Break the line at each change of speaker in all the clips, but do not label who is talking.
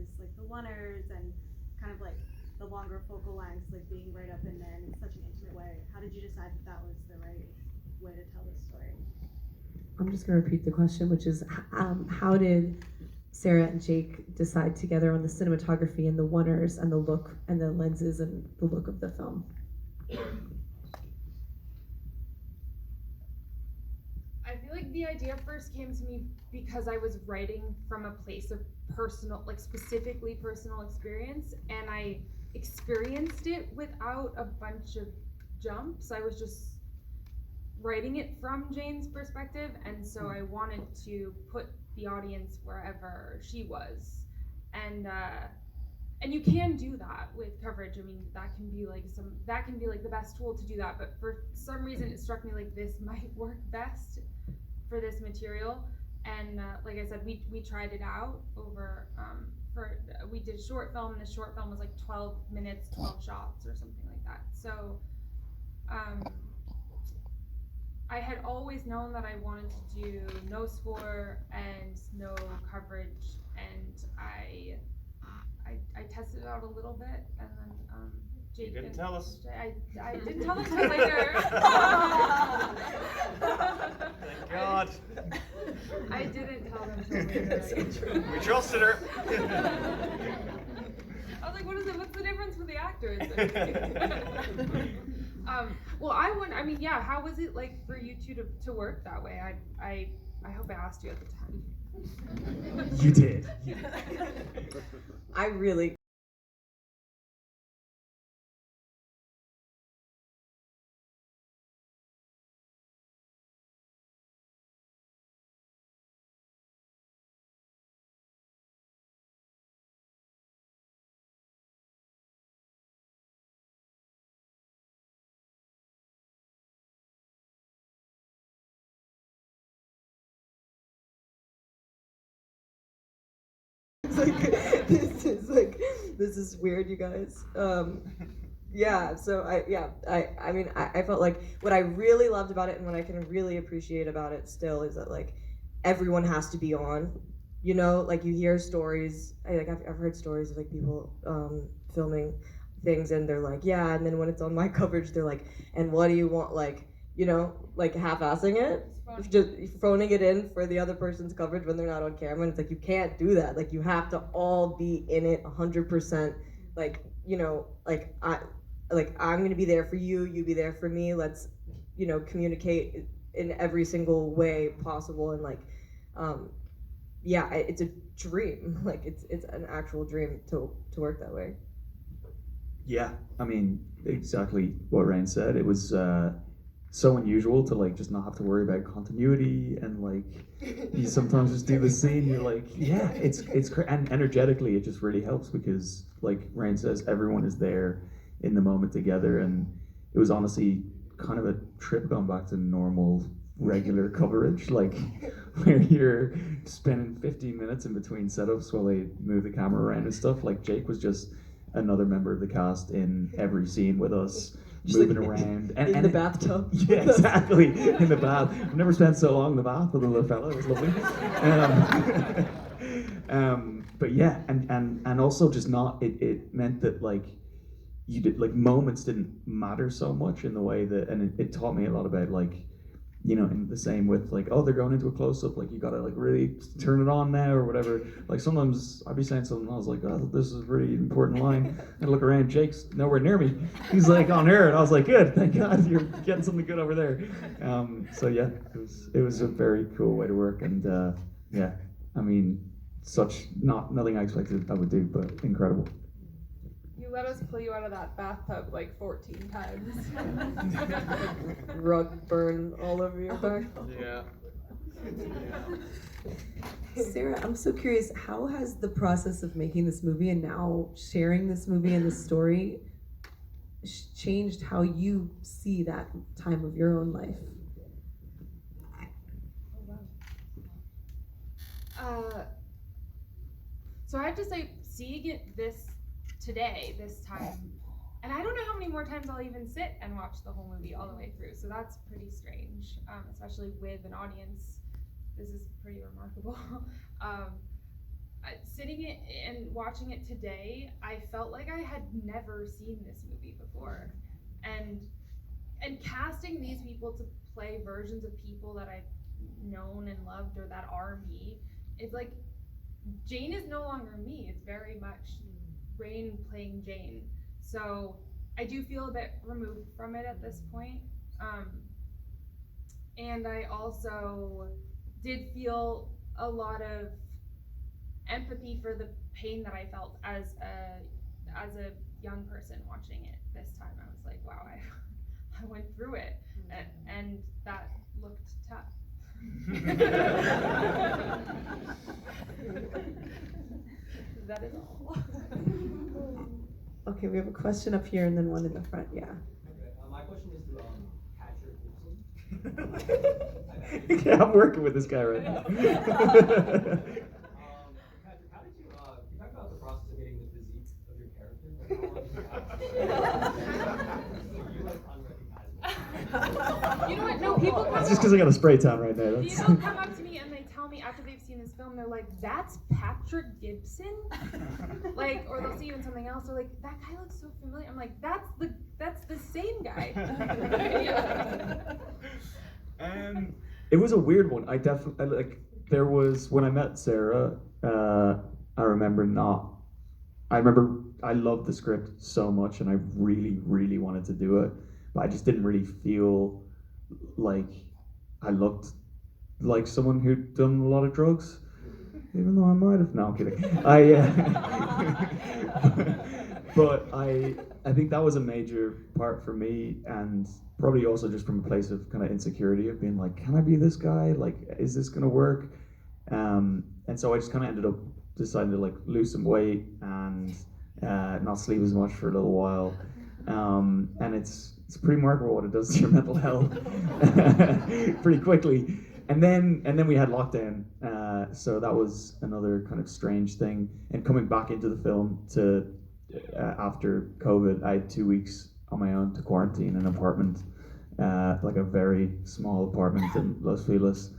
versus like the oneers and kind of like the longer focal lengths, like being right up in there in such an intimate way? How did you decide that that was the right way to tell this story?
I'm just going to repeat the question, which is how did Sarah and Jake decide together on the cinematography and the oneers and the look and the lenses and the look of the film?
I feel like the idea first came to me because I was writing from a place of personal, like specifically personal experience, and I experienced it without a bunch of jumps. I was just writing it from Jane's perspective, and so I wanted to put the audience wherever she was, and you can do that with coverage. I mean, that can be like the best tool to do that, but for some reason it struck me like this might work best for this material. And like I said, we tried it out over we did a short film, and the short film was like 12 minutes, 12 shots or something like that. So I had always known that I wanted to do no score and no coverage, and I tested it out a little bit, and then Jake
You didn't tell us.
I didn't tell us until later.
Thank God.
I didn't tell them until later.
We trusted her.
I was like, what is it? What's the difference for the actors? Well, I mean, yeah. How was it like for you two to work that way? I hope I asked you at the time.
You did.
I really this is weird, you guys. Yeah, so I mean, I felt like what I really loved about it and what I can really appreciate about it still is that like everyone has to be on, you know, like you hear stories, I've heard stories of like people filming things and they're like, yeah, and then when it's on my coverage, they're like, and what do you want, like, you know, like half-assing it, just phoning it in for the other person's coverage when they're not on camera, and it's like, you can't do that, like you have to all be in it 100%, like, you know, I'm gonna be there for you, you be there for me, let's, you know, communicate in every single way possible, and like, yeah, it's a dream, like it's an actual dream to work that way.
Yeah, I mean, exactly what Ryan said. It was so unusual to like just not have to worry about continuity, and like you sometimes just do the scene, you're like, yeah, it's and energetically it just really helps because like Ryan says, everyone is there in the moment together, and it was honestly kind of a trip going back to normal regular coverage, like where you're spending 15 minutes in between setups while they move the camera around and stuff. Like Jake was just another member of the cast in every scene with us, just moving like, around.
In the bathtub.
Yeah, exactly, in the bath. I've never spent so long in the bath with a little fella, it was lovely. But yeah, and also just not, it meant that like, you did, like moments didn't matter so much in the way that, and it taught me a lot about like, you know, in the same with like, oh, they're going into a close-up, like you gotta like really turn it on now or whatever. Like sometimes I'd be saying something, I was like, oh, this is a really important line. And I look around, Jake's nowhere near me. He's like on air, and I was like, good, thank God you're getting something good over there. So yeah, it was a very cool way to work, and yeah, I mean, nothing I expected I would do, but incredible.
You let us pull you out of that bathtub like 14 times.
Rug burn all over your back.
Yeah.
Sarah, I'm so curious, how has the process of making this movie and now sharing this movie and this story changed how you see that time of your own life?
So I have to say, seeing it this time, and I don't know how many more times I'll even sit and watch the whole movie all the way through, so that's pretty strange, especially with an audience. This is pretty remarkable. sitting it and watching it today, I felt like I had never seen this movie before, and casting these people to play versions of people that I've known and loved or that are me, it's like Jane is no longer me. It's very much Rain playing Jane. So I do feel a bit removed from it at this point. And I also did feel a lot of empathy for the pain that I felt as a young person watching it this time. I was like, wow, I went through it, and that looked tough. That is all.
Okay, we have a question up here and then one in the front. Yeah.
Okay, my question is to Patrick Gibson.
Yeah, I'm working with this guy right now.
Patrick, how did you talk about the process of getting the physique of your character? Like, how long did you have? You like unrecognizable.
You know what? No, people come
It's just because I got a spray tan right now. That's...
People come up to me and they tell me after they've seen this film, they're like, "That's Patrick Gibson," like, or they'll see you in something else. They're like, "That guy looks so familiar." I'm like, "That's the same guy." Yeah.
It was a weird one. I definitely like. There was when I met Sarah. I remember I loved the script so much, and I really, really wanted to do it, but I just didn't really feel like I looked like someone who'd done a lot of drugs, even though I might have. No, I'm kidding. But I think that was a major part for me, and probably also just from a place of kind of insecurity of being like, can I be this guy? Like, is this gonna work? And so I just kind of ended up deciding to like lose some weight and not sleep as much for a little while. And it's pretty remarkable what it does to your mental health pretty quickly. And then we had lockdown, so that was another kind of strange thing. And coming back into the film to after COVID, I had 2 weeks on my own to quarantine in an apartment, like a very small apartment in Los Feliz,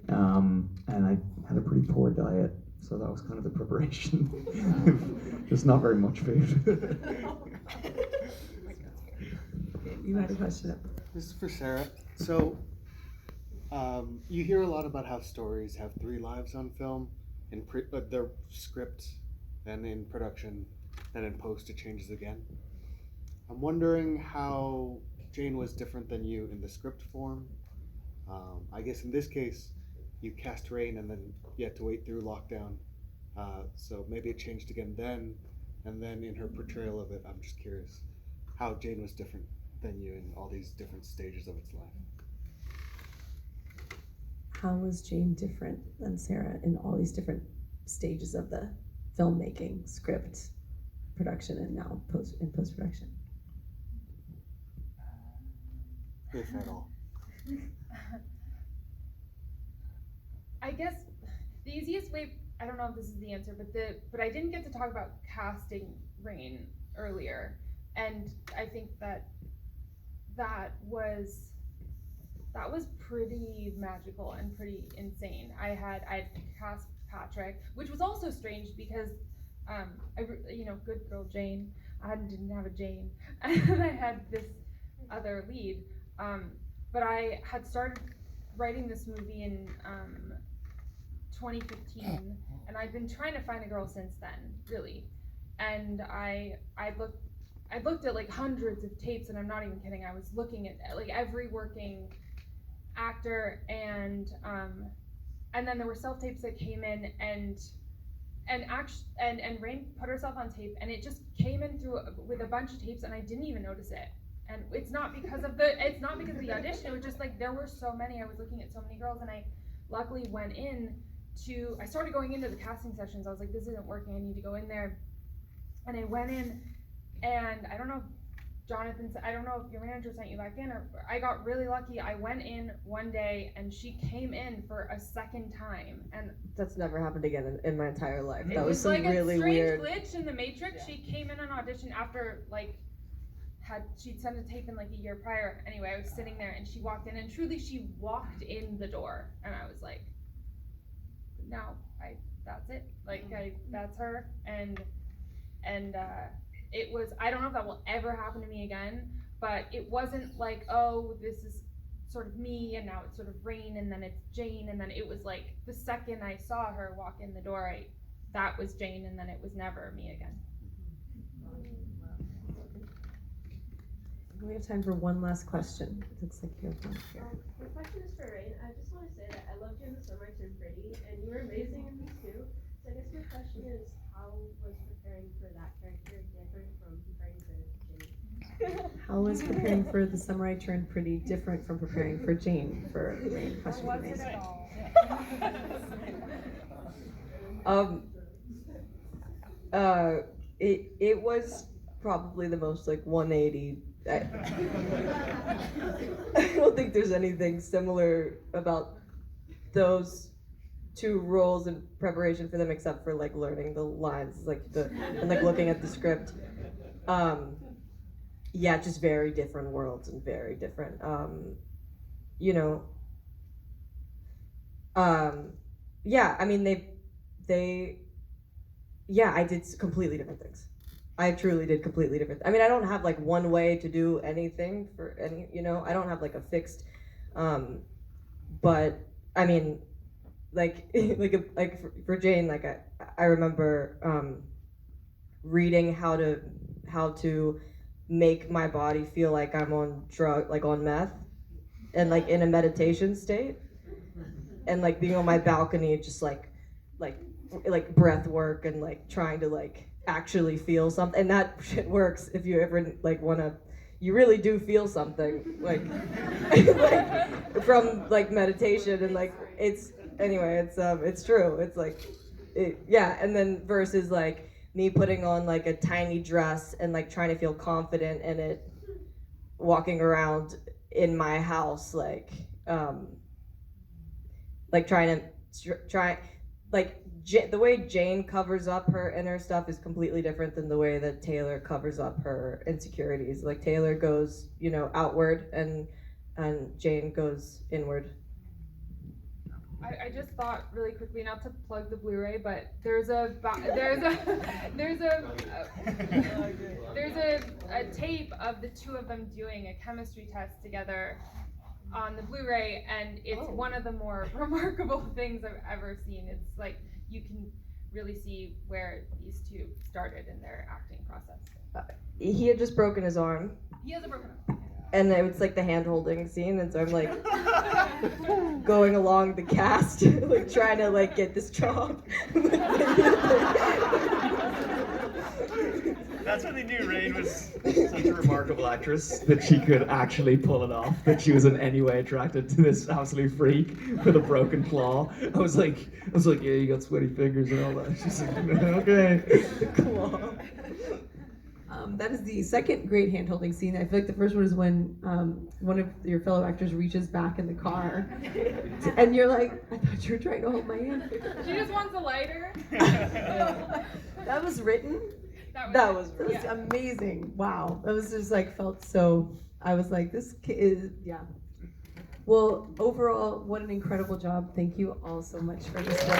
and I had a pretty poor diet, so that was kind of the preparation. Just not very much food.
You had a question up.
This is for Sarah. So, you hear a lot about how stories have 3 lives on film, in their script, then in production, then in post it changes again. I'm wondering how Jane was different than you in the script form. I guess in this case, you cast Rain and then you had to wait through lockdown. So maybe it changed again then, and then in her portrayal of it, I'm just curious how Jane was different than you in all these different stages of its life.
How was Jane different than Sarah in all these different stages of the filmmaking, script, production, and now post-production?
If at all.
I guess the easiest way, I don't know if this is the answer, but I didn't get to talk about casting Rain earlier, and I think that was pretty magical and pretty insane. I cast Patrick, which was also strange because good girl Jane. I didn't have a Jane, and I had this other lead. But I had started writing this movie in 2015, and I'd been trying to find a girl since then, really. And I looked at like hundreds of tapes, and I'm not even kidding. I was looking at like every working actor, and then there were self tapes that came in, and Rain put herself on tape, and it just came in with a bunch of tapes, and I didn't even notice it. And it's not because of the audition. It was just like there were so many. I was looking at so many girls, and I luckily I started going into the casting sessions. I was like, this isn't working. I need to go in there, and I went in, and I don't know if I don't know if your manager sent you back in, or I got really lucky. I went in one day, and she came in for a second time, and
That's never happened again in my entire life.
it
That was some
like
really
a strange
weird.
glitch in the Matrix. Yeah. She came in an audition after she'd sent a tape in like a year prior. Anyway, I was sitting there, and she walked in, and truly she walked in the door, and I was like, now I that's it. Like that's her, and it was. I don't know if that will ever happen to me again, but it wasn't like, oh, this is sort of me, and now it's sort of Rain, and then it's Jane, and then it was like the second I saw her walk in the door, that was Jane, and then it was never me again.
We have time for one last question. It looks like you have one here.
My question is for Rain. I just want to say that I loved you in The Summer I Turned Pretty, and you were amazing in these too. So I guess my question is, how was preparing for that character different from preparing for Jane?
How was preparing for The Summer I Turned Pretty different from preparing for Jane? For Rain, question for Rain.
It was probably the most like 180. I don't think there's anything similar about those two roles in preparation for them, except for like learning the lines, and like looking at the script. Yeah, just very different worlds and very different. Yeah, I mean I did completely different things. I truly did completely different. I mean, I don't have like one way to do anything for any, I don't have like a fixed, but I mean, like for Jane, like I remember reading how to make my body feel like I'm on on meth, and like in a meditation state, and like being on my balcony, just like breath work and like trying to like actually feel something, and that shit works if you ever like you really do feel something like from like meditation, and like it's true. It's like and then versus like me putting on like a tiny dress and like trying to feel confident in it, walking around in my house like trying the way Jane covers up her inner stuff is completely different than the way that Taylor covers up her insecurities. Like Taylor goes, outward, and Jane goes inward.
I just thought really quickly, not to plug the Blu-ray, but there's a tape of the two of them doing a chemistry test together on the Blu-ray, and it's one of the more remarkable things I've ever seen. It's like you can really see where these two started in their acting process.
He had just broken his arm.
He has a broken arm.
And it was like the hand-holding scene, and so I'm like going along the cast, like trying to like get this job.
That's when they knew Rain was such a remarkable actress that she could actually pull it off, that she was in any way attracted to this absolute freak with a broken claw. I was like, yeah, you got sweaty fingers and all that. She's like, okay.
Claw.
That is the second great hand-holding scene. I feel like the first one is when one of your fellow actors reaches back in the car, and you're like, I thought you were trying to hold my hand.
She just wants a lighter.
That was written?
That was
amazing. Wow. That was just like, felt so, I was like, this kid is, yeah. Well, overall, what an incredible job. Thank you all so much for this work.